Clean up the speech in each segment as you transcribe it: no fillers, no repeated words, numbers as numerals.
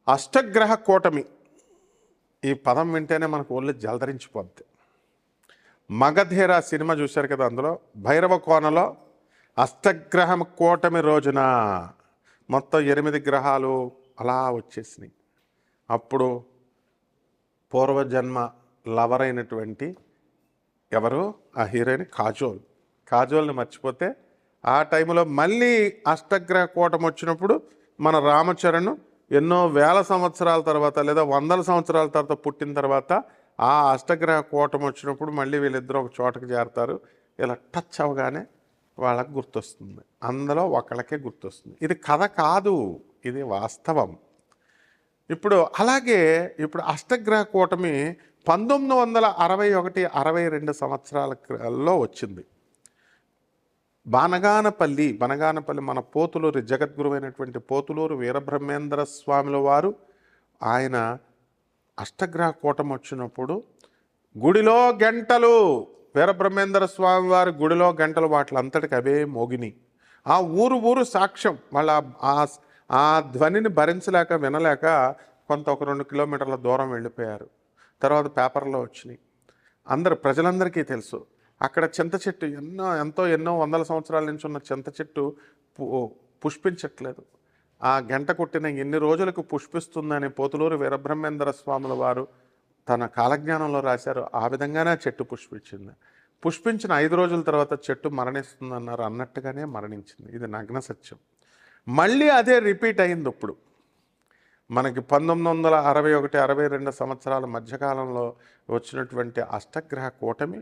అష్టగ్రహ కూటమి ఈ పదం వింటేనే మనకు ఒళ్ళు జలధరించిపోద్ది. మగధీర సినిమా చూశారు కదా, అందులో భైరవ కోనలో అష్టగ్రహ కూటమి రోజున మొత్తం 8 గ్రహాలు అలా వచ్చేసినాయి. అప్పుడు పూర్వజన్మ లవర్ అయినటువంటి ఎవరు ఆ హీరోయిన్ కాజోల్ని మర్చిపోతే ఆ టైంలో మళ్ళీ అష్టగ్రహ కూటమి వచ్చినప్పుడు మన రామచరణ్ ఎన్నో వేల సంవత్సరాల తర్వాత లేదా వందల సంవత్సరాల తర్వాత పుట్టిన తర్వాత ఆ అష్టగ్రహ కూటమి వచ్చినప్పుడు మళ్ళీ వీళ్ళిద్దరూ ఒక చోటకి చేరతారు. ఇలా టచ్ అవగానే వాళ్ళకి గుర్తొస్తుంది, అందులో ఒకళ్ళకే గుర్తొస్తుంది. ఇది కథ కాదు, ఇది వాస్తవం. ఇప్పుడు అలాగే ఇప్పుడు అష్టగ్రహ కూటమి 1961, 62 సంవత్సరాలలో వచ్చింది. బనగానపల్లి మన పోతులూరు జగద్గురువైనటువంటి పోతులూరు వీరబ్రహ్మేంద్ర స్వాముల వారు ఆయన అష్టగ్రహ కూటమి వచ్చినప్పుడు గుడిలో గంటలు, వీరబ్రహ్మేంద్ర స్వామి వారి గుడిలో గంటలు వాటిలంతటికి అవే మోగిని. ఆ ఊరు సాక్ష్యం. వాళ్ళ ఆ ధ్వనిని భరించలేక వినలేక కొంత ఒక 2 కిలోమీటర్ల దూరం వెళ్ళిపోయారు. తర్వాత పేపర్లో వచ్చినాయి, ప్రజలందరికీ తెలుసు. అక్కడ చింత చెట్టు ఎన్నో వందల సంవత్సరాల నుంచి ఉన్న చింత చెట్టు పుష్పించట్లేదు. ఆ గంట కొట్టిన ఎన్ని రోజులకు పుష్పిస్తుందని పోతులూరు వీరబ్రహ్మేంద్ర స్వాముల వారు తన కాలజ్ఞానంలో రాశారు. ఆ విధంగానే చెట్టు పుష్పించింది. పుష్పించిన 5 రోజుల తర్వాత చెట్టు మరణిస్తుందన్నారు, అన్నట్టుగానే మరణించింది. ఇది నగ్న సత్యం. మళ్ళీ అదే రిపీట్ అయింది. ఇప్పుడు మనకి 1961, 62 సంవత్సరాల మధ్యకాలంలో వచ్చినటువంటి అష్టగ్రహ కూటమి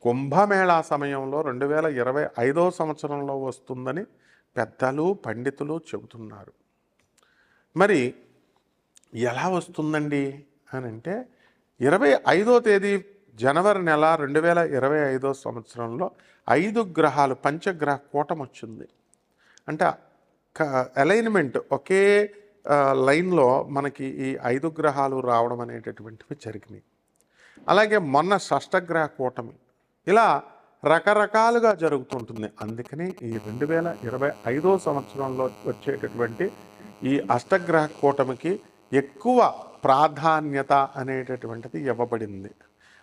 కుంభమేళా సమయంలో 2025 సంవత్సరంలో వస్తుందని పెద్దలు పండితులు చెబుతున్నారు. మరి ఎలా వస్తుందండి అని అంటే 25వ తేదీ జనవరి నెల 2025 సంవత్సరంలో 5 గ్రహాలు పంచగ్రహ కూటమి వచ్చింది. అంటే అలైన్మెంట్ ఒకే లైన్లో మనకి ఈ 5 గ్రహాలు రావడం అనేటటువంటివి జరిగినాయి. అలాగే మొన్న షష్టగ్రహ కూటమి, ఇలా రకరకాలుగా జరుగుతుంటుంది. అందుకని ఈ 2025 సంవత్సరంలో వచ్చేటటువంటి ఈ అష్టగ్రహ కూటమికి ఎక్కువ ప్రాధాన్యత అనేటటువంటిది ఇవ్వబడింది.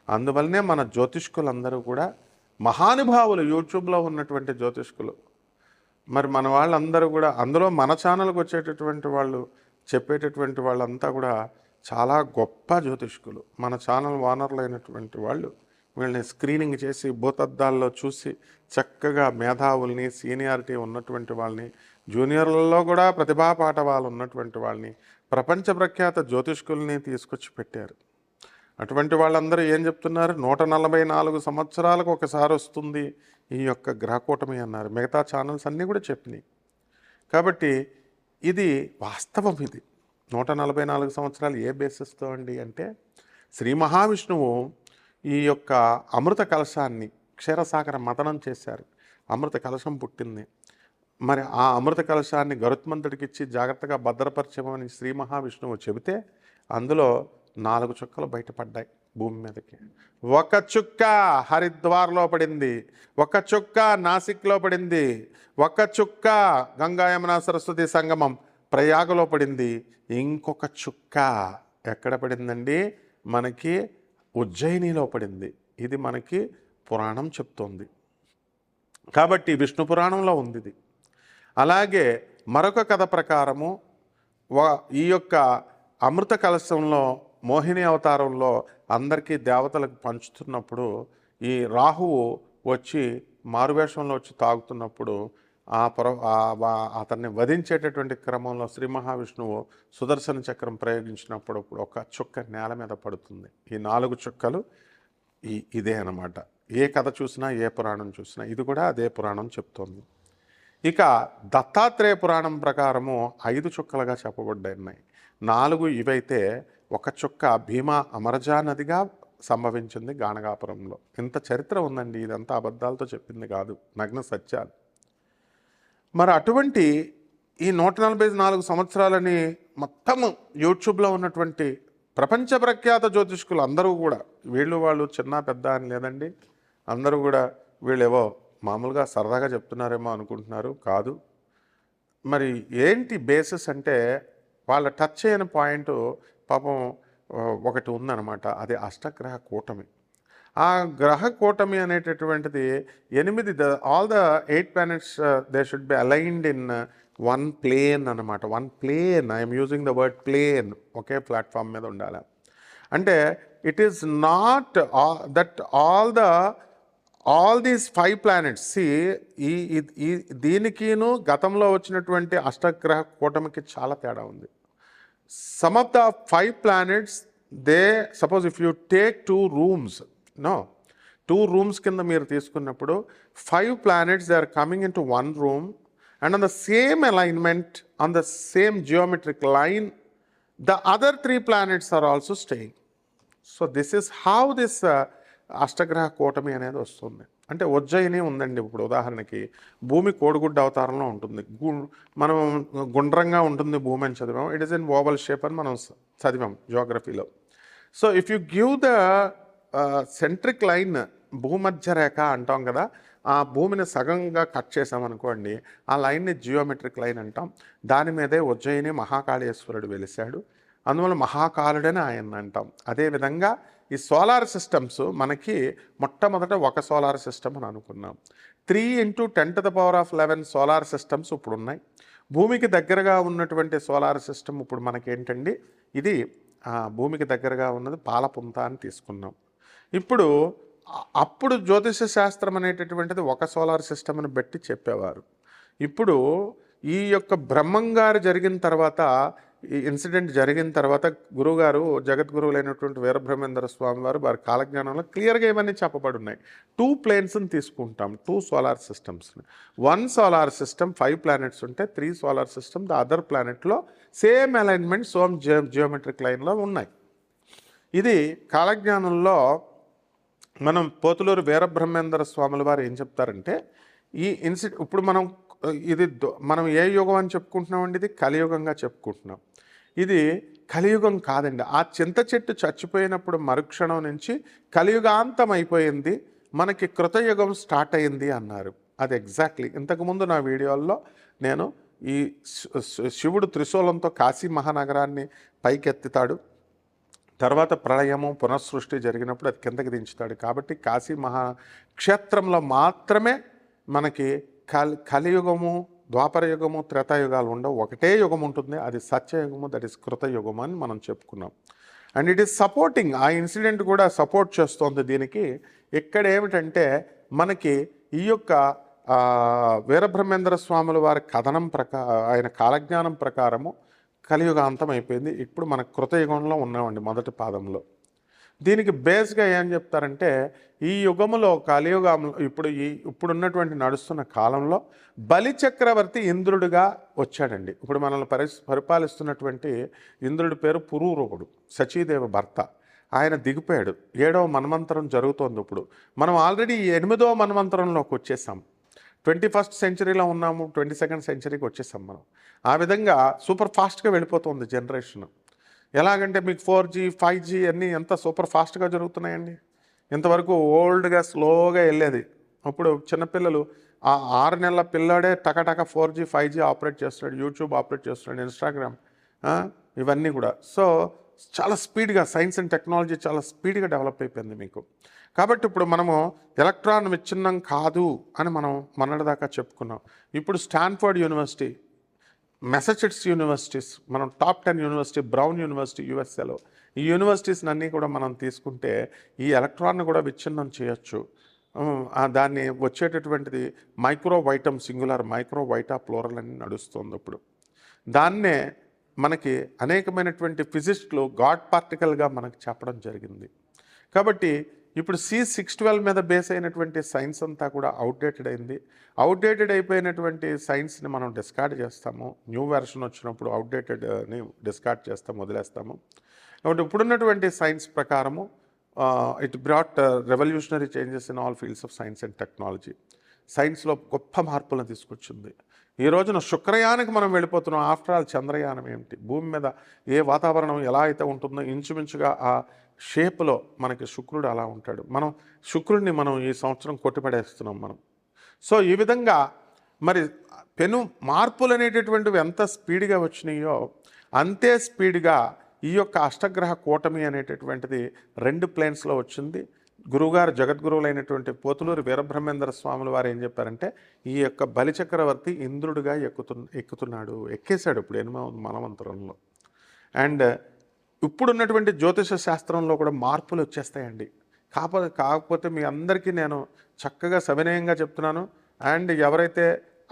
అందువల్లనే మన జ్యోతిష్కులందరూ కూడా మహానుభావులు, యూట్యూబ్లో ఉన్నటువంటి జ్యోతిష్కులు, మరి మన వాళ్ళందరూ కూడా అందులో మన ఛానల్కి వచ్చేటటువంటి వాళ్ళు చెప్పేటటువంటి వాళ్ళంతా కూడా చాలా గొప్ప జ్యోతిష్కులు. మన ఛానల్ ఓనర్లు అయినటువంటి వాళ్ళు వీళ్ళని స్క్రీనింగ్ చేసి భూతద్దాల్లో చూసి చక్కగా మేధావుల్ని, సీనియారిటీ ఉన్నటువంటి వాళ్ళని, జూనియర్లలో కూడా ప్రతిభా పాఠవాలు ఉన్నటువంటి వాళ్ళని, ప్రపంచ ప్రఖ్యాత జ్యోతిష్కుల్ని తీసుకొచ్చి పెట్టారు. అటువంటి వాళ్ళందరూ ఏం చెప్తున్నారు, 144 సంవత్సరాలకు ఒకసారి వస్తుంది ఈ యొక్క గ్రహకూటమి అన్నారు. మిగతా ఛానల్స్ అన్నీ కూడా చెప్పినాయి. కాబట్టి ఇది వాస్తవం. ఇది 144 సంవత్సరాలు ఏ బేసిస్తో అండి అంటే, శ్రీ మహావిష్ణువు ఈ యొక్క అమృత కలశాన్ని క్షీరసాగర మతనం చేశారు. అమృత కలశం పుట్టింది. మరి ఆ అమృత కలశాన్ని గరుత్మంతుడికి ఇచ్చి జాగ్రత్తగా భద్రపరచమని శ్రీ మహావిష్ణువు చెబితే అందులో 4 చుక్కలు బయటపడ్డాయి భూమి మీదకి. ఒక చుక్క హరిద్వార్లో పడింది, ఒక చుక్క నాసిక్లో పడింది, ఒక చుక్క గంగా యమున సరస్వతి సంగమం ప్రయాగలో పడింది, ఇంకొక చుక్క ఎక్కడ పడిందండి, మనకి ఉజ్జయినిలో పడింది. ఇది మనకి పురాణం చెప్తోంది. కాబట్టి విష్ణు పురాణంలో ఉంది ఇది. అలాగే మరొక కథ ప్రకారము ఈ యొక్క అమృత కలశంలో మోహిని అవతారంలో అందరికీ దేవతలకు పంచుతున్నప్పుడు ఈ రాహువు వచ్చి మారువేషంలో వచ్చి తాగుతున్నప్పుడు అతన్ని వధించేటటువంటి క్రమంలో శ్రీ మహావిష్ణువు సుదర్శన చక్రం ప్రయోగించినప్పుడు ఒక చుక్క నేల మీద పడుతుంది. ఈ 4 చుక్కలు ఇదే అన్నమాట. ఏ కథ చూసినా, ఏ పురాణం చూసినా ఇది కూడా అదే పురాణం చెప్తోంది. ఇక దత్తాత్రేయ పురాణం ప్రకారము 5 చుక్కలుగా చెప్పబడ్డాయి. 4 ఇవైతే ఒక చుక్క భీమా అమరజా నదిగా సంభవించింది గాణగాపురంలో. ఇంత చరిత్ర ఉందండి. ఇదంతా అబద్ధాలతో చెప్పింది కాదు, నగ్న సత్యాలు. మరి అటువంటి ఈ 144 సంవత్సరాలని మొత్తం యూట్యూబ్లో ఉన్నటువంటి ప్రపంచ ప్రఖ్యాత జ్యోతిష్కులు అందరూ కూడా, వాళ్ళు చిన్న పెద్ద అని లేదండి, అందరూ కూడా వీళ్ళేవో మామూలుగా సరదాగా చెప్తున్నారేమో అనుకుంటున్నారు. కాదు. మరి ఏంటి బేసిస్ అంటే వాళ్ళ టచ్ చేయని పాయింట్ పాపం ఒకటి ఉందన్నమాట. అది అష్టగ్రహ కూటమి. ఆ గ్రహ కూటమి అనేటటువంటిది 8 all the 8 planets they should be aligned in one plane అనమాట. One plane, I'm using the word plane, ఒకే ప్లాట్ఫామ్ మీద ఉండాలి. అంటే it is not that all these 5 planets ఈ దీనికిను గతంలో వచ్చినటువంటి అష్టగ్రహ కూటమికి చాలా తేడా ఉంది. Some of the 5 planets, they suppose if you take 2 rooms, no, 2 rooms కింద మీరు తీసుకున్నప్పుడు 5 planets they are coming into one room and on the same alignment, on the same geometric line, the other 3 planets are also staying. So this is how this అష్టగ్రహ కూటమి అనేది వస్తుంది. అంటే ఉజ్జయిని ఉందండి. ఇప్పుడు ఉదాహరణకి భూమి కోడిగుడ్డ అవతారంలో ఉంటుంది. మనం గుండ్రంగా ఉంటుంది భూమి అని చదివాం. It is in oval shape అని మనం చదివాం జియోగ్రఫీలో. So if you give the centric line, భూమధ్య రేఖ అంటాం కదా, ఆ భూమిని సగంగా కట్ చేసామనుకోండి, ఆ లైన్ని జియోమెట్రిక్ లైన్ అంటాం. దాని మీదే ఉజ్జయిని మహాకాళేశ్వరుడు వెలిశాడు. అందువల్ల మహాకాలుడని ఆయన అంటాం. అదేవిధంగా ఈ సోలార్ సిస్టమ్స్ మనకి మొట్టమొదట ఒక సోలార్ సిస్టమ్ అని అనుకున్నాం. 3 × 10⁻11 సోలార్ సిస్టమ్స్ ఇప్పుడు ఉన్నాయి. భూమికి దగ్గరగా ఉన్నటువంటి సోలార్ సిస్టమ్ ఇప్పుడు మనకేంటండి, ఇది భూమికి దగ్గరగా ఉన్నది పాలపుంత అని తీసుకున్నాం. ఇప్పుడు అప్పుడు జ్యోతిష శాస్త్రం అనేటటువంటిది ఒక సోలార్ సిస్టమ్ని బట్టి చెప్పేవారు. ఇప్పుడు ఈ యొక్క బ్రహ్మంగారు జరిగిన తర్వాత, ఈ ఇన్సిడెంట్ జరిగిన తర్వాత గురువుగారు, జగద్గురువులైనటువంటి వీరబ్రహ్మేంద్ర స్వామి వారి కాలజ్ఞానంలో క్లియర్గా ఇవన్నీ చెప్పబడి ఉన్నాయి. 2 ప్లేన్స్ని తీసుకుంటాం, 2 సోలార్ సిస్టమ్స్ని. 1 సోలార్ సిస్టమ్ 5 ప్లానెట్స్ ఉంటే 3 సోలార్ సిస్టమ్ ద అదర్ ప్లానెట్లో సేమ్ అలైన్మెంట్ జియోమెట్రిక్ లైన్లో ఉన్నాయి. ఇది కాలజ్ఞానంలో మనం పోతులూరు వీరబ్రహ్మేంద్ర స్వాముల వారు ఏం చెప్తారంటే, ఈ ఇప్పుడు మనం ఏ యుగం అని చెప్పుకుంటున్నామండి? ఇది కలియుగంగా చెప్పుకుంటున్నాం. ఇది కలియుగం కాదండి. ఆ చింత చెట్టు చచ్చిపోయినప్పుడు మరుక్షణం నుంచి కలియుగాంతం అయిపోయింది, మనకి కృతయుగం స్టార్ట్ అయింది అన్నారు. అది ఎగ్జాక్ట్లీ ఇంతకుముందు నా వీడియోల్లో నేను ఈ శివుడు త్రిశూలంతో కాశీ మహానగరాన్ని పైకెత్తుతాడు, తర్వాత ప్రళయము పునఃసృష్టి జరిగినప్పుడు అది కిందకి దించుతాడు. కాబట్టి కాశీ మహాక్షేత్రంలో మాత్రమే మనకి కలియుగము, ద్వాపరయుగము, త్రేతాయుగాలు ఉండవు. ఒకటే యుగం ఉంటుంది, అది సత్యయుగము, దట్ ఈస్ కృతయుగము అని మనం చెప్పుకున్నాం. అండ్ ఇట్ ఈస్ సపోర్టింగ్, ఆ ఇన్సిడెంట్ కూడా సపోర్ట్ చేస్తోంది దీనికి. ఇక్కడ ఏమిటంటే మనకి ఈ యొక్క వీరబ్రహ్మేంద్ర స్వాముల వారి కథనం ఆయన కాలజ్ఞానం ప్రకారము కలియుగాంతం అయిపోయింది. ఇప్పుడు మన కృతయుగంలో ఉన్నామండి, మొదటి పాదంలో. దీనికి బేస్గా ఏం చెప్తారంటే, ఈ యుగములో కలియుగంలో ఇప్పుడున్నటువంటి నడుస్తున్న కాలంలో బలి చక్రవర్తి ఇంద్రుడిగా వచ్చాడండి. ఇప్పుడు మనల్ని పరిపాలిస్తున్నటువంటి ఇంద్రుడి పేరు పురూరవుడు, సచీదేవి భర్త. ఆయన దిగిపోయాడు. 7వ మన్వంతరం జరుగుతోంది. ఇప్పుడు మనం ఆల్రెడీ 8వ మన్వంతరంలోకి వచ్చేసాం. 21st సెంచరీలో ఉన్నాము, 22nd సెంచరీకి వచ్చేసాం మనం. ఆ విధంగా సూపర్ ఫాస్ట్గా వెళ్ళిపోతుంది జనరేషన్. ఎలాగంటే మీకు 4G 5G అన్నీ ఎంత సూపర్ ఫాస్ట్గా జరుగుతున్నాయండి. ఇంతవరకు ఓల్డ్గా స్లోగా వెళ్ళేది. ఇప్పుడు చిన్నపిల్లలు 6 నెలల పిల్లాడే టకటక 4G 5G ఆపరేట్ చేస్తున్నాడు, యూట్యూబ్ ఆపరేట్ చేస్తున్నాడు, ఇన్స్టాగ్రామ్, ఇవన్నీ కూడా. సో చాలా స్పీడ్గా సైన్స్ అండ్ టెక్నాలజీ చాలా స్పీడ్గా డెవలప్ అయిపోయింది మీకు. కాబట్టి ఇప్పుడు మనము ఎలక్ట్రాన్ విచ్ఛిన్నం కాదు అని మనం మొన్నటిదాకా చెప్పుకున్నాం. ఇప్పుడు స్టాన్ఫర్డ్ యూనివర్సిటీ, మెసచ్యూసెట్స్ యూనివర్సిటీస్, మనం టాప్ 10 యూనివర్సిటీ, బ్రౌన్ యూనివర్సిటీ యూఎస్ఏలో, ఈ యూనివర్సిటీస్ని అన్నీ కూడా మనం తీసుకుంటే ఈ ఎలక్ట్రాన్ను కూడా విచ్ఛిన్నం చేయొచ్చు. దాన్ని వచ్చేటటువంటిది మైక్రోవైటమ్ సింగులర్, మైక్రోవైటా ప్లూరల్ అని నడుస్తుంది ఇప్పుడు. దాన్నే మనకి అనేకమైనటువంటి ఫిజిస్ట్లు గాడ్ పార్టికల్గా మనకు చెప్పడం జరిగింది. కాబట్టి ఇప్పుడు C612 మీద బేస్ అయినటువంటి సైన్స్ అంతా కూడా అవుట్డేటెడ్ అయింది. అవుట్డేటెడ్ అయిపోయినటువంటి సైన్స్ని మనం డిస్కార్డ్ చేస్తాము. న్యూ వెర్షన్ వచ్చినప్పుడు అవుట్డేటెడ్ని డిస్కార్డ్ చేస్తాము, వదిలేస్తాము. కాబట్టి ఇప్పుడున్నటువంటి సైన్స్ ప్రకారము it brought revolutionary changes in all fields of science and technology. సైన్స్లో గొప్ప మార్పులను తీసుకొచ్చింది. ఈ రోజున శుక్రయానికి మనం వెళ్ళిపోతున్నాం. ఆఫ్టర్ ఆల్ చంద్రయానం ఏమిటి, భూమి మీద ఏ వాతావరణం ఎలా అయితే ఉంటుందో ఇంచుమించుగా ఆ షేప్లో మనకి శుక్రుడు అలా ఉంటాడు. మనం శుక్రుడిని మనం ఈ సంవత్సరం కొట్టిపడేస్తున్నాం మనం. సో ఈ విధంగా మరి పెను మార్పులు అనేటటువంటివి ఎంత స్పీడ్గా వచ్చినాయో అంతే స్పీడ్గా ఈ యొక్క అష్టగ్రహ కూటమి అనేటటువంటిది 2 ప్లేన్స్లో వచ్చింది. గురువుగారు జగద్గురువులైనటువంటి పోతులూరి వీరబ్రహ్మేంద్ర స్వాముల వారు ఏం చెప్పారంటే, ఈ యొక్క బలిచక్రవర్తి ఇంద్రుడిగా ఎక్కుతున్నాడు, ఎక్కేశాడు ఇప్పుడు 8వ మనవంతరంలో. అండ్ ఇప్పుడున్నటువంటి జ్యోతిష శాస్త్రంలో కూడా మార్పులు వచ్చేస్తాయండి. కాకపోతే మీ అందరికీ నేను చక్కగా సవినయంగా చెప్తున్నాను. అండ్ ఎవరైతే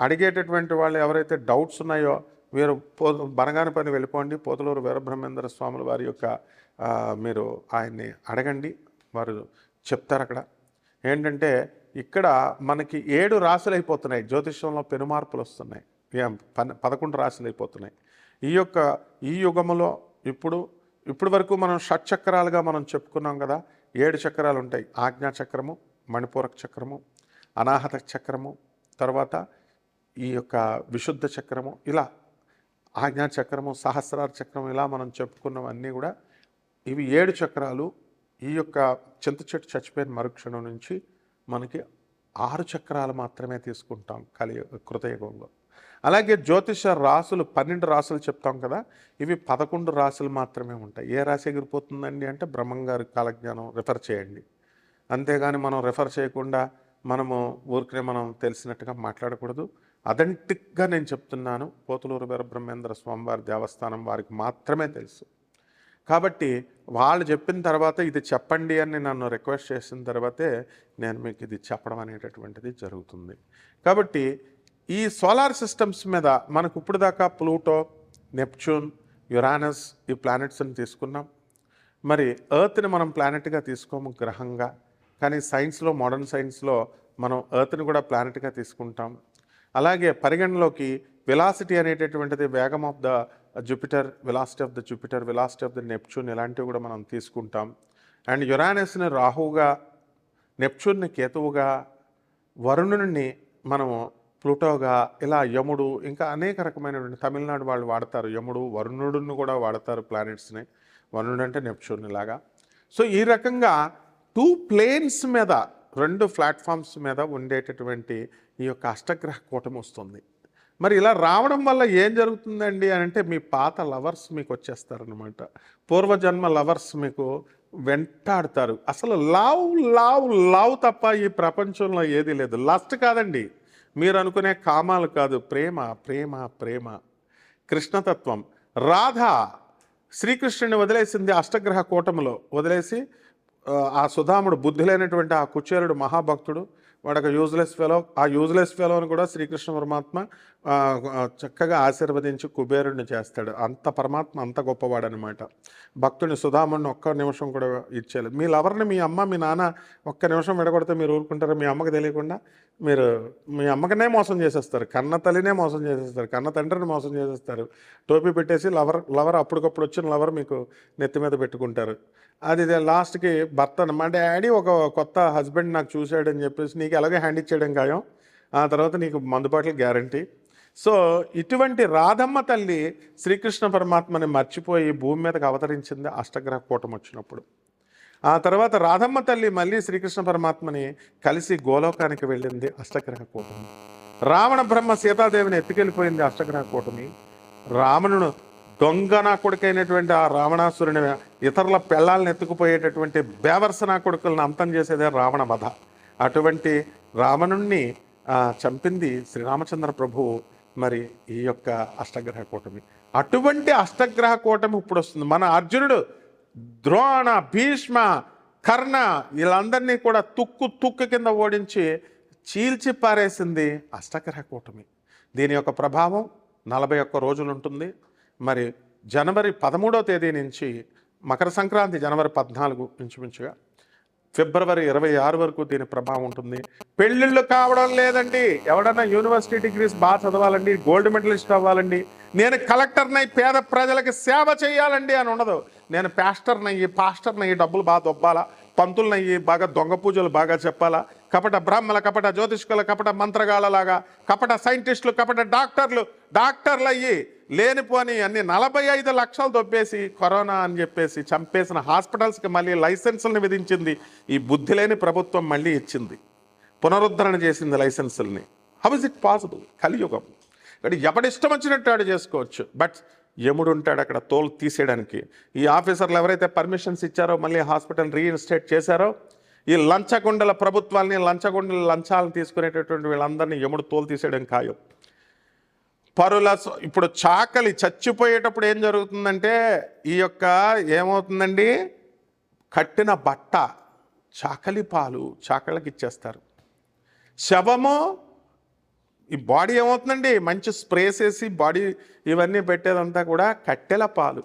అడిగేటటువంటి వాళ్ళు ఎవరైతే డౌట్స్ ఉన్నాయో మీరు బనగానపల్లి వెళ్ళిపోండి. పోతులూరు వీరబ్రహ్మేంద్ర స్వాముల వారి యొక్క మీరు ఆయన్ని అడగండి, వారు చెప్తారు. అక్కడ ఏంటంటే ఇక్కడ మనకి 7 రాశులు అయిపోతున్నాయి. జ్యోతిష్యంలో పెనుమార్పులు వస్తున్నాయి. 11 రాశులు అయిపోతున్నాయి. ఈ యుగములో ఇప్పుడు వరకు మనం షట్చక్రాలుగా మనం చెప్పుకున్నాం కదా. 7 చక్రాలు ఉంటాయి. ఆజ్ఞా చక్రము, మణిపూరక చక్రము, అనాహత చక్రము, తర్వాత ఈ యొక్క విశుద్ధ చక్రము, ఇలా ఆజ్ఞా చక్రము, సహస్రార చక్రం, ఇలా మనం చెప్పుకున్నవన్నీ కూడా ఇవి 7 చక్రాలు. ఈ యొక్క చింత చెట్టు చచ్చిపోయిన మరుక్షణం నుంచి మనకి 6 చక్రాలు మాత్రమే తీసుకుంటాం కృతయుగంలో. అలాగే జ్యోతిష రాసులు 12 రాసులు చెప్తాం కదా, ఇవి 11 రాసులు మాత్రమే ఉంటాయి. ఏ రాశి ఎగిరిపోతుందండి అంటే బ్రహ్మంగారి కాలజ్ఞానం రిఫర్ చేయండి. అంతేగాని మనం రిఫర్ చేయకుండా మనము ఊరికనే మనం తెలిసినట్టుగా మాట్లాడకూడదు. అథెంటిక్గా నేను చెప్తున్నాను. పోతులూరు వీరబ్రహ్మేంద్ర స్వామివారి దేవస్థానం వారికి మాత్రమే తెలుసు. కాబట్టి వాళ్ళు చెప్పిన తర్వాత ఇది చెప్పండి అని నన్ను రిక్వెస్ట్ చేసిన తర్వాతే నేను మీకు ఇది చెప్పడం అనేటటువంటిది జరుగుతుంది. కాబట్టి ఈ సోలార్ సిస్టమ్స్ మీద మనకు ఇప్పుడు దాకా ప్లూటో, నెప్ట్యూన్, యురానస్ ఈ ప్లానెట్స్ని తీసుకున్నాం. మరి ఎర్త్ని మనం ప్లానెట్గా తీసుకోము, గ్రహంగా. కానీ సైన్స్లో, మోడర్న్ సైన్స్లో మనం ఎర్త్ని కూడా ప్లానెట్గా తీసుకుంటాం. అలాగే పరిగణలోకి వెలాసిటీ అనేటటువంటిది వేగం of the Jupiter, velocity of the Jupiter, velocity of the Neptune, ఇలాంటివి కూడా మనం తీసుకుంటాం. అండ్ యురానస్ని రాహువుగా, నెప్ట్యూన్ని కేతువుగా, వరుణుని మనము ప్లూటోగా, ఇలా యముడు, ఇంకా అనేక రకమైనటువంటి తమిళనాడు వాళ్ళు వాడతారు యముడు, వరుణుడిని కూడా వాడతారు ప్లానెట్స్ని. వరుణుడు అంటే నెప్ట్యూన్ లాగా. సో ఈ రకంగా 2 ప్లేన్స్ మీద, 2 ప్లాట్ఫామ్స్ మీద ఉండేటటువంటి ఈ యొక్క అష్టగ్రహ కూటమి వస్తుంది. మరి ఇలా రావడం వల్ల ఏం జరుగుతుందండి అని అంటే, మీ పాత లవర్స్ మీకు వచ్చేస్తారనమాట. పూర్వజన్మ లవర్స్ మీకు వెంటాడుతారు. అసలు లవ్ లవ్ లవ్ తప్ప ఈ ప్రపంచంలో ఏది లేదు. లస్ట్ కాదండి, మీరు అనుకునే కామాలు కాదు, ప్రేమ ప్రేమ ప్రేమ. కృష్ణతత్వం. రాధ శ్రీకృష్ణుని వదిలేసింది అష్టగ్రహ కూటమిలో, వదిలేసి ఆ సుధాముడు, బుద్ధి లేనటువంటి ఆ కుచేరుడు మహాభక్తుడు, వాడు ఒక యూజ్లెస్ ఫెలో. ఆ యూజ్లెస్ ఫెలోని కూడా శ్రీకృష్ణ పరమాత్మ చక్కగా ఆశీర్వదించి కుబేరుడిని చేస్తాడు. అంత పరమాత్మ అంత గొప్పవాడు అనమాట. భక్తుని సుధాముడిని ఒక్క నిమిషం కూడా ఇచ్చేయలేదు. మీ లవర్ని మీ అమ్మ మీ నాన్న ఒక్క నిమిషం విడగొడితే మీరు ఊరుకుంటారు? మీ అమ్మకి తెలియకుండా మీరు మీ అమ్మకనే మోసం చేసేస్తారు, కన్న తల్లినే మోసం చేసేస్తారు, కన్న తండ్రిని మోసం చేసేస్తారు. టోపీ పెట్టేసి లవర్ అప్పటికప్పుడు వచ్చిన లవర్ మీకు నెత్తి మీద పెట్టుకుంటారు. అది లాస్ట్కి భర్త, మా డాడీ ఒక కొత్త హస్బెండ్ నాకు చూశాడని చెప్పేసి నీకు ఎలాగో హ్యాండ్ ఇచ్చేయడం ఖాయం, ఆ తర్వాత నీకు మందుబాటలు గ్యారంటీ. సో ఇటువంటి రాధమ్మ తల్లి శ్రీకృష్ణ పరమాత్మని మర్చిపోయి భూమి మీదకి అవతరించింది అష్టగ్రహ కూటమి వచ్చినప్పుడు. ఆ తర్వాత రాధమ్మ తల్లి మళ్ళీ శ్రీకృష్ణ పరమాత్మని కలిసి గోలోకానికి వెళ్ళింది అష్టగ్రహ కూటమి. రావణ బ్రహ్మ సీతాదేవిని ఎత్తుకెళ్ళిపోయింది అష్టగ్రహ కూటమి. రావణుడు దొంగ నా కొడుకైనటువంటి ఆ రావణాసురుని, ఇతరుల పెళ్ళాలను ఎత్తుకుపోయేటటువంటి బేవర్సనా కొడుకులను అంతం చేసేదే రావణ వధ. అటువంటి రావణుణ్ణి చంపింది శ్రీరామచంద్ర ప్రభువు. మరి ఈ యొక్క అష్టగ్రహ కూటమి, అటువంటి అష్టగ్రహ కూటమి ఇప్పుడు వస్తుంది. మన అర్జునుడు ద్రోణ, భీష్మ, కర్ణ వీళ్ళందరినీ కూడా తుక్కు కింద ఓడించి చీల్చి పారేసింది అష్టగ్రహ కూటమి. దీని యొక్క ప్రభావం 41 రోజులు ఉంటుంది. మరి జనవరి 13వ తేదీ నుంచి మకర సంక్రాంతి జనవరి 14 ఇంచుమించుగా ఫిబ్రవరి 26 వరకు దీని ప్రభావం ఉంటుంది. పెళ్ళిళ్ళు కావడం లేదండి. ఎవడన్నా యూనివర్సిటీ డిగ్రీస్ బాగా చదవాలండి, గోల్డ్ మెడలిస్ట్ అవ్వాలండి, నేను కలెక్టర్నై పేద ప్రజలకు సేవ చేయాలండి అని ఉండదు. నేను పాస్టర్నయ్యి డబ్బులు బాగా దొబ్బాలా, పంతులనయ్యి బాగా దొంగ పూజలు బాగా చెప్పాలా, కపట బ్రాహ్మల, కపట జ్యోతిష్కుల, కపట మంత్రగాళ్ళలాగా, కపట సైంటిస్టులు, కపట డాక్టర్లు అయ్యి లేనిపోని అన్ని 45 లక్షలు దొబ్బేసి కరోనా అని చెప్పేసి చంపేసిన హాస్పిటల్స్కి మళ్ళీ లైసెన్సులను విధించింది ఈ బుద్ధి లేని ప్రభుత్వం. మళ్ళీ ఇచ్చింది, పునరుద్ధరణ చేసింది లైసెన్సుల్ని. How is it possible? కలియుగం. కాబట్టి ఎవడిష్టం వచ్చినట్టు ఆడు చేసుకోవచ్చు. బట్ యముడు ఉంటాడు అక్కడ తోలు తీసేయడానికి. ఈ ఆఫీసర్లు ఎవరైతే పర్మిషన్స్ ఇచ్చారో మళ్ళీ హాస్పిటల్ రీఇన్స్టేట్ చేశారో, ఈ లంచగొండల ప్రభుత్వాల్ని, లంచాలను తీసుకునేటటువంటి వీళ్ళందరినీ యముడు తోలు తీసేయడం ఖాయం. ఇప్పుడు చాకలి చచ్చిపోయేటప్పుడు ఏం జరుగుతుందంటే, ఈ యొక్క ఏమవుతుందండి, కట్టిన బట్ట చాకలి పాలు చాకళ్ళకి ఇచ్చేస్తారు. శవము, ఈ బాడీ ఏమవుతుందండి, మంచి స్ప్రేస్ వేసి బాడీ ఇవన్నీ పెట్టేదంతా కూడా కట్టెల పాలు.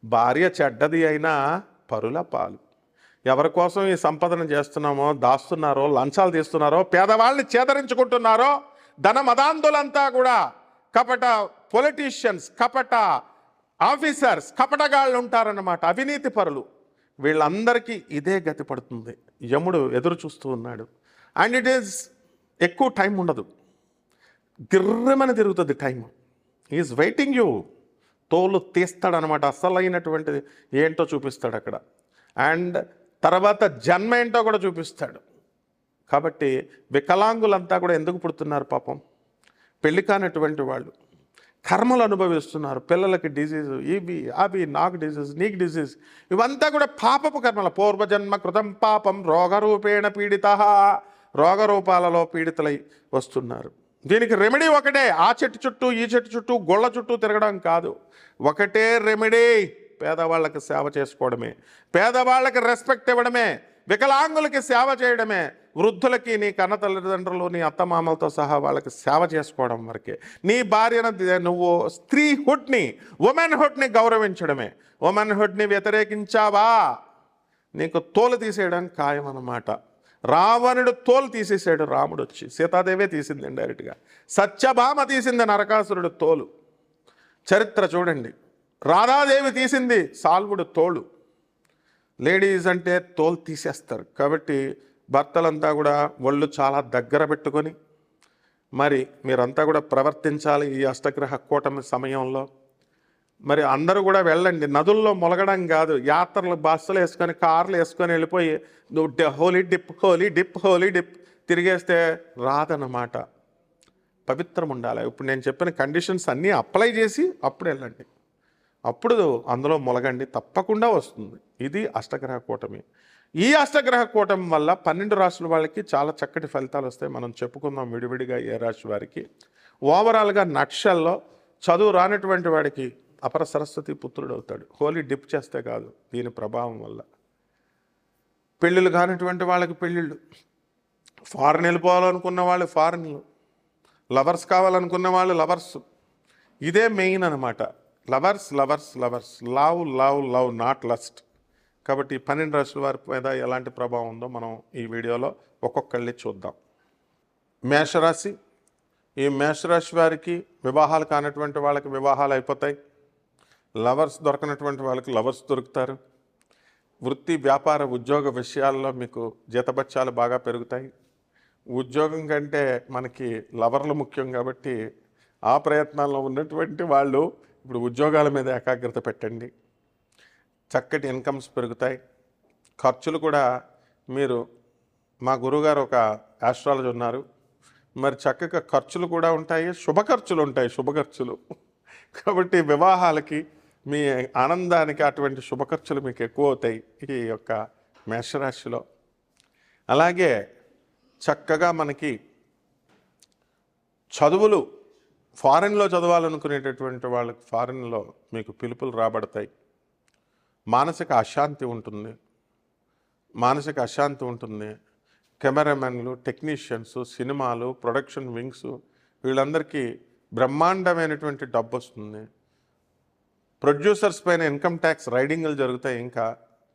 భార్య చెడ్డది అయినా పరుల పాలు. ఎవరి కోసం ఈ సంపదను చేస్తున్నామో, దాస్తున్నారో, లంచాలు తీస్తున్నారో, పేదవాళ్ళని చేదరించుకుంటున్నారో, ధన మదాంధులంతా కూడా కపట పొలిటీషియన్స్, కపట ఆఫీసర్స్, కపటగాళ్ళు ఉంటారన్నమాట, అవినీతి పరులు. వీళ్ళందరికీ ఇదే గతి పడుతుంది. యముడు ఎదురు చూస్తూ ఉన్నాడు. అండ్ ఇట్ ఈజ్ ఎక్కువ టైం ఉండదు, గిర్రమని తిరుగుతుంది టైం. Is waiting you. తోలు తీస్తాడనమాట, అసలైనటువంటిది ఏంటో చూపిస్తాడు అక్కడ. అండ్ తర్వాత జన్మ ఏంటో కూడా చూపిస్తాడు. కాబట్టి వికలాంగులంతా కూడా ఎందుకు పుడుతున్నారు పాపం? పెళ్లి కానటువంటి వాళ్ళు కర్మలు అనుభవిస్తున్నారు. పిల్లలకి డిజీజ్, ఇవి అవి, నాకు డిజీజ్, నీకు డిజీజ్, ఇవంతా కూడా పాపపు కర్మల. పూర్వజన్మ కృతం పాపం రోగరూపేణ పీడిత, రోగరూపాలలో పీడితులై వస్తున్నారు. దీనికి రెమెడీ ఒకటే, ఆ చెట్టు చుట్టూ ఈ చెట్టు చుట్టూ గొళ్ళ చుట్టూ తిరగడం కాదు. ఒకటే రెమెడీ, పేదవాళ్ళకి సేవ చేసుకోవడమే, పేదవాళ్ళకి రెస్పెక్ట్ ఇవ్వడమే, వికలాంగులకి సేవ చేయడమే, వృద్ధులకి నీ కన్న తల్లిదండ్రులు, నీ అత్తమామలతో సహా వాళ్ళకి సేవ చేసుకోవడం వరకే. నీ భార్యను నువ్వు స్త్రీహుడ్ని, ఉమెన్హుడ్ని గౌరవించడమే. ఉమెన్హుడ్ని వ్యతిరేకించావా, నీకు తోలు తీసేయడం ఖాయం అన్నమాట. రావణుడు తోలు తీసేసాడు, రాముడు వచ్చి. సీతాదేవే తీసింది డైరెక్ట్గా. సత్యభామ తీసింది నరకాసురుడు తోలు. చరిత్ర చూడండి. రాధాదేవి తీసింది సాల్వుడు తోలు. లేడీస్ అంటే తోలు తీసేస్తారు. కాబట్టి భర్తలంతా కూడా ఒళ్ళు చాలా దగ్గర పెట్టుకొని మరి మీరంతా కూడా ప్రవర్తించాలి ఈ అష్టగ్రహ కూటమి సమయంలో. మరి అందరూ కూడా వెళ్ళండి. నదుల్లో మొలగడం కాదు, యాత్రలు బస్సులు వేసుకొని, కార్లు వేసుకొని వెళ్ళిపోయి holy dip, holy dip, holy dip తిరిగేస్తే రాదన్నమాట. పవిత్రం ఉండాలి. ఇప్పుడు నేను చెప్పిన కండిషన్స్ అన్నీ అప్లై చేసి అప్పుడు వెళ్ళండి, అప్పుడు అందులో మొలగండి, తప్పకుండా వస్తుంది. ఇది అష్టగ్రహ కూటమి. ఈ అష్టగ్రహ కూటమి వల్ల 12 రాశుల వాళ్ళకి చాలా చక్కటి ఫలితాలు వస్తాయి. మనం చెప్పుకుందాం విడివిడిగా ఏ రాశి వారికి. ఓవరాల్గా నక్షల్లో చదువు రానటువంటి వాడికి అపర సరస్వతి పుత్రుడు అవుతాడు. హోలీ డిప్ చేస్తే కాదు, దీని ప్రభావం వల్ల. పెళ్ళిళ్ళు కానిటువంటి వాళ్ళకి పెళ్ళిళ్ళు, ఫారెన్ వెళ్ళిపోవాలనుకున్న వాళ్ళు ఫారెన్లు, లవర్స్ కావాలనుకున్న వాళ్ళు లవర్స్. ఇదే మెయిన్ అనమాట. Lovers lovers lovers, love love love, not lust. కాబట్టి 12 రాశుల వారి మీద ఎలాంటి ప్రభావం ఉందో మనం ఈ వీడియోలో ఒక్కొక్కళ్ళని చూద్దాం. మేషరాశి. ఈ మేషరాశి వారికి వివాహాలు కానటువంటి వాళ్ళకి వివాహాలు అయిపోతాయి. లవర్స్ దొరకనటువంటి వాళ్ళకి లవర్స్ దొరుకుతారు. వృత్తి, వ్యాపార, ఉద్యోగ విషయాల్లో మీకు జీతభత్యాలు బాగా పెరుగుతాయి. ఉద్యోగం కంటే మనకి లవర్లు ముఖ్యం కాబట్టి ఆ ప్రయత్నాల్లో ఉన్నటువంటి వాళ్ళు ఇప్పుడు ఉద్యోగాల మీద ఏకాగ్రత పెట్టండి. చక్కటి ఇన్కమ్స్ పెరుగుతాయి. ఖర్చులు కూడా మీరు, మా గురువుగారు ఒక ఆస్ట్రాలజీ ఉన్నారు, మరి చక్కగా ఖర్చులు కూడా ఉంటాయి, శుభ ఖర్చులు ఉంటాయి, శుభ ఖర్చులు. కాబట్టి వివాహాలకి, మీ ఆనందానికి అటువంటి శుభ ఖర్చులు మీకు ఎక్కువ అవుతాయి ఈ యొక్క మేషరాశిలో. అలాగే చక్కగా మనకి చదువులు, ఫారెన్లో చదవాలనుకునేటటువంటి వాళ్ళకి ఫారెన్లో మీకు పిలుపులు రాబడతాయి. మానసిక అశాంతి ఉంటుంది. కెమెరామెన్లు, టెక్నీషియన్స్, సినిమాలు, ప్రొడక్షన్ వింగ్స్, వీళ్ళందరికీ బ్రహ్మాండమైనటువంటి డబ్బు వస్తుంది. ప్రొడ్యూసర్స్ పైన ఇన్కమ్ ట్యాక్స్ రైడింగ్లు జరుగుతాయి. ఇంకా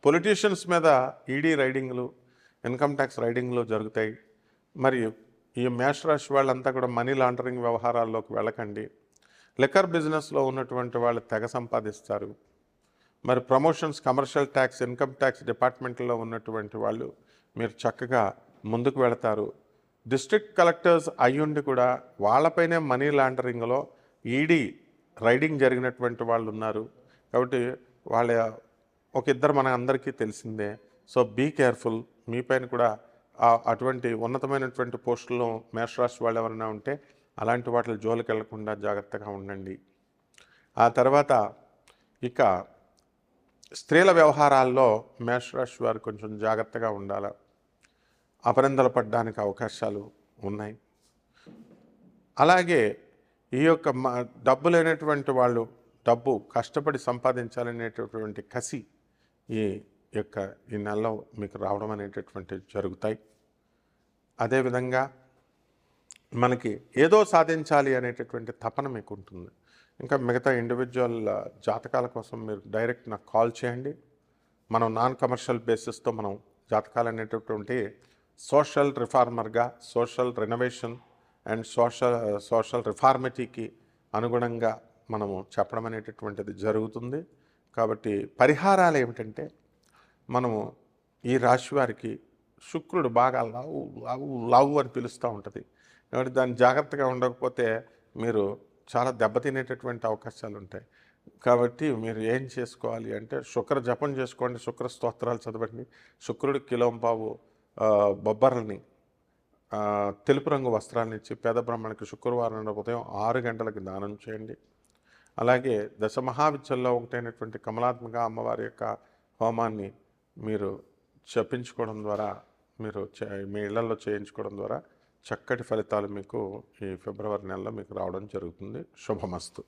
పొలిటీషియన్స్ మీద ఈడీ రైడింగ్లు, ఇన్కమ్ ట్యాక్స్ రైడింగ్లు జరుగుతాయి. మరియు ఈ మేషరాశి వాళ్ళంతా కూడా మనీ లాండరింగ్ వ్యవహారాల్లోకి వెళ్ళకండి. లిక్కర్ బిజినెస్లో ఉన్నటువంటి వాళ్ళు తెగ సంపాదిస్తారు. మరి promotions, commercial tax, income tax డిపార్ట్మెంట్లో ఉన్నటువంటి వాళ్ళు మీరు చక్కగా ముందుకు వెళతారు. డిస్ట్రిక్ట్ కలెక్టర్స్ అయ్యుండి కూడా వాళ్ళపైనే మనీ లాండరింగ్లో ఈడీ రైడింగ్ జరిగినటువంటి వాళ్ళు ఉన్నారు. కాబట్టి వాళ్ళ ఒక ఇద్దరు మన అందరికీ తెలిసిందే. So be careful. మీ పైన కూడా అటువంటి ఉన్నతమైనటువంటి పోస్టుల్లో మేషరాశి వాళ్ళు ఎవరైనా ఉంటే అలాంటి వాటి జోలికి వెళ్లకుండా జాగ్రత్తగా ఉండండి. ఆ తర్వాత ఇక స్త్రీల వ్యవహారాల్లో మేషరాశి వారు కొంచెం జాగ్రత్తగా ఉండాలి. అపనిందలు పడడానికి అవకాశాలు ఉన్నాయి. అలాగే ఈ యొక్క డబ్బు లేనటువంటి వాళ్ళు డబ్బు కష్టపడి సంపాదించాలనేటటువంటి కసి ఈ నెలలో మీకు రావడం అనేటటువంటివి జరుగుతాయి. అదేవిధంగా మనకి ఏదో సాధించాలి అనేటటువంటి తపన మీకు ఉంటుంది. ఇంకా మిగతా ఇండివిజువల్ జాతకాల కోసం మీరు డైరెక్ట్ నాకు కాల్ చేయండి. మనం నాన్ కమర్షియల్ బేసిస్తో మనం జాతకాలు అనేటటువంటి సోషల్ రిఫార్మర్గా, సోషల్ రెనోవేషన్ అండ్ సోషల్ రిఫార్మిటీకి అనుగుణంగా మనము చెప్పడం అనేటటువంటిది జరుగుతుంది. కాబట్టి పరిహారాలు ఏమిటంటే, మనము ఈ రాశి వారికి శుక్రుడు బాగా లవ్ అని పిలుస్తూ ఉంటుంది. కాబట్టి దాన్ని జాగ్రత్తగా ఉండకపోతే మీరు చాలా దెబ్బతినేటటువంటి అవకాశాలు ఉంటాయి. కాబట్టి మీరు ఏం చేసుకోవాలి అంటే, శుక్ర జపం చేసుకోండి, శుక్ర స్తోత్రాలు చదవండి, శుక్రుడికి కిలోంపావు బొబ్బర్లని తెలుపు రంగు వస్త్రాలను ఇచ్చి పేద బ్రాహ్మణునికి శుక్రవారం ఉదయం 6 గంటలకు దానం చేయండి. అలాగే దశమహావిద్యల్లో ఒకటైనటువంటి కమలాత్మక అమ్మవారి యొక్క హోమాన్ని మీరు జపించుకోవడం ద్వారా, మీరు మీ ఇళ్లలో చేయించుకోవడం ద్వారా చక్కటి ఫలితాలు మీకు ఈ ఫిబ్రవరి నెలలో మీకు రావడం జరుగుతుంది. శుభమస్తు.